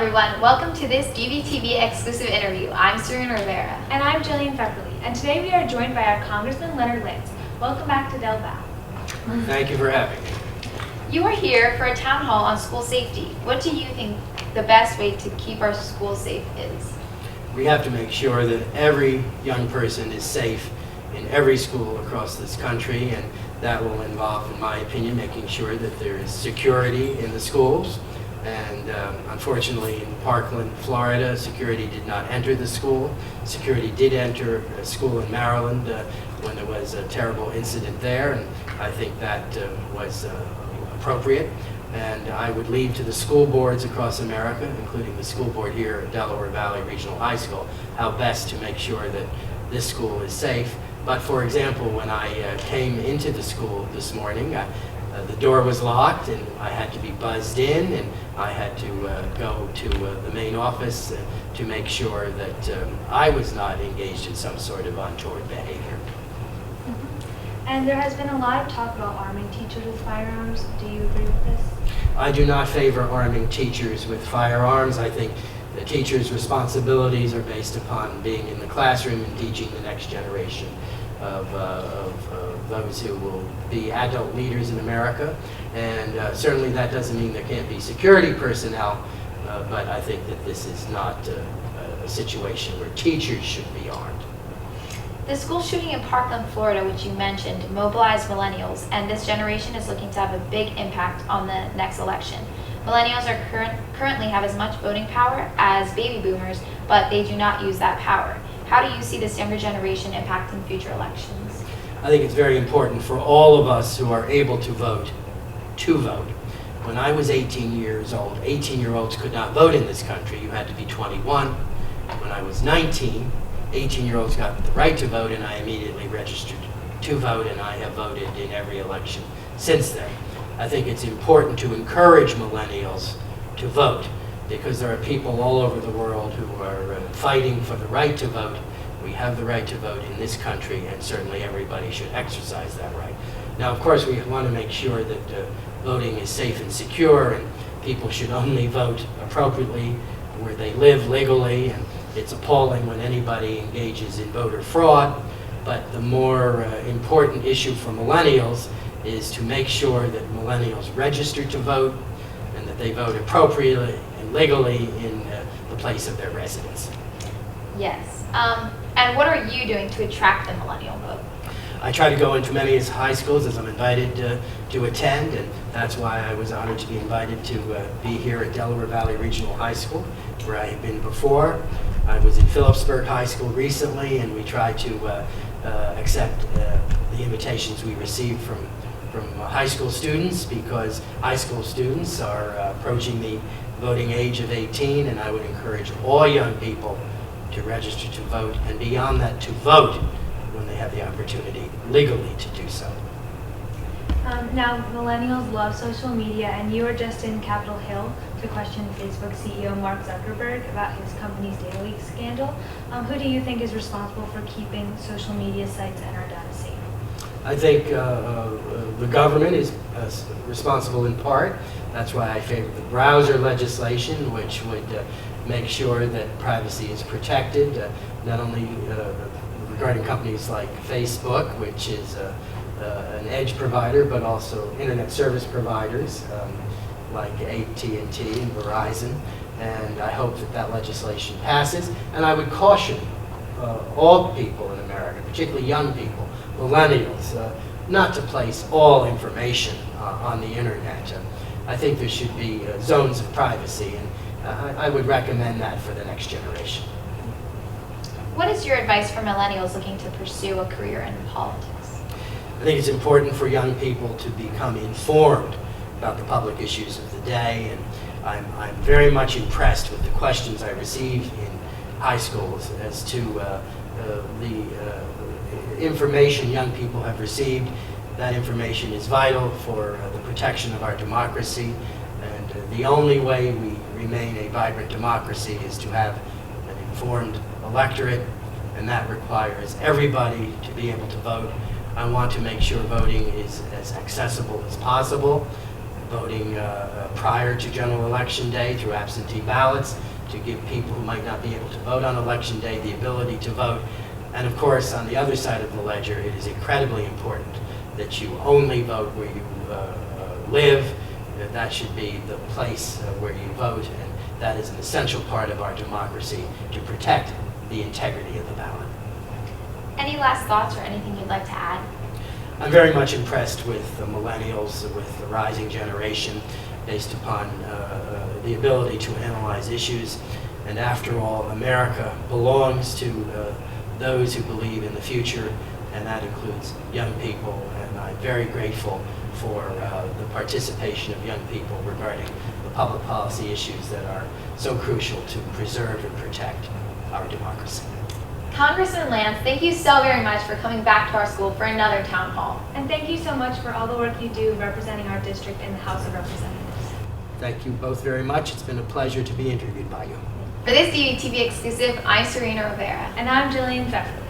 everyone, welcome to this DVTV exclusive interview. I'm Serena Rivera. And I'm Jillian Pfefferle, and today we are joined by our Congressman Leonard Lance. Welcome back to DelVal. Thank you for having me. You are here for a town hall on school safety. What do you think the best way to keep our schools safe is? We have to make sure that every young person is safe in every school across this country, and that will involve, in my opinion, making sure that there is security in the schools. And unfortunately, in Parkland, Florida, security did not enter the school. Security did enter a school in Maryland when there was a terrible incident there, and I think that was appropriate. And I would leave to the school boards across America, including the school board here at Delaware Valley Regional High School, how best to make sure that this school is safe. But for example, when I came into the school this morning, the door was locked and I had to be buzzed in, and I had to go to the main office to make sure that I was not engaged in some sort of untoward behavior. And there has been a lot of talk about arming teachers with firearms. Do you agree with this? I do not favor arming teachers with firearms. I think the teachers' responsibilities are based upon being in the classroom and teaching the next generation of those who will be adult leaders in America. And certainly that doesn't mean there can't be security personnel, but I think that this is not a situation where teachers should be armed. The school shooting in Parkland, Florida, which you mentioned, mobilized millennials, and this generation is looking to have a big impact on the next election. Millennials are currently have as much voting power as baby boomers, but they do not use that power. How do you see this younger generation impacting future elections? I think it's very important for all of us who are able to vote. When I was 18 years old, 18-year-olds could not vote in this country. You had to be 21. When I was 19, 18-year-olds got the right to vote, and I immediately registered to vote, and I have voted in every election since then. I think it's important to encourage millennials to vote, because there are people all over the world who are fighting for the right to vote. We have the right to vote in this country, and certainly everybody should exercise that right. Now, of course, we want to make sure that voting is safe and secure, and people should only vote appropriately where they live legally, and it's appalling when anybody engages in voter fraud. But the more important issue for millennials is to make sure that millennials register to vote and that they vote appropriately and legally in the place of their residence. Yes. And what are you doing to attract the millennial vote? I try to go into many high schools as I'm invited to attend, and that's why I was honored to be invited to be here at Delaware Valley Regional High School, where I have been before. I was in Phillipsburg High School recently, and we tried to accept the invitations we received from high school students, because high school students are approaching the voting age of 18, and I would encourage all young people to register to vote, and beyond that, to vote when they have the opportunity legally to do so. Now, millennials love social media, and you were just in Capitol Hill to question Facebook CEO Mark Zuckerberg about his company's data leak scandal. Who do you think is responsible for keeping social media sites and our data safe? I think the government is responsible in part. That's why I favor the browser legislation, which would make sure that privacy is protected, not only regarding companies like Facebook, which is an edge provider, but also internet service providers like AT&T and Verizon. And I hope that that legislation passes. And I would caution all people in America, particularly young people, millennials, not to place all information on the internet. I think there should be zones of privacy, and I would recommend that for the next generation. What is your advice for millennials looking to pursue a career in politics? I think it's important for young people to become informed about the public issues of the day, and I'm very much impressed with the questions I receive in high schools as to the information young people have received. That information is vital for the protection of our democracy, and the only way we remain a vibrant democracy is to have an informed electorate, and that requires everybody to be able to vote. I want to make sure voting is as accessible as possible voting prior to general election day through absentee ballots to give people who might not be able to vote on election day the ability to vote. And of course, on the other side of the ledger, it is incredibly important that you only vote where you live. That should be the place where you vote, and that is an essential part of our democracy to protect the integrity of the ballot. Any last thoughts or anything you'd like to add? I'm very much impressed with the millennials, with the rising generation, based upon the ability to analyze issues. And after all, America belongs to those who believe in the future, and that includes young people. And I'm very grateful for the participation of young people regarding the public policy issues that are so crucial to preserve and protect our democracy. Congressman Lance, thank you so very much for coming back to our school for another town hall. And thank you so much for all the work you do representing our district in the House of Representatives. Thank you both very much. It's been a pleasure to be interviewed by you. For this DVTV exclusive, I'm Serena Rivera. And I'm Jillian Pfefferle.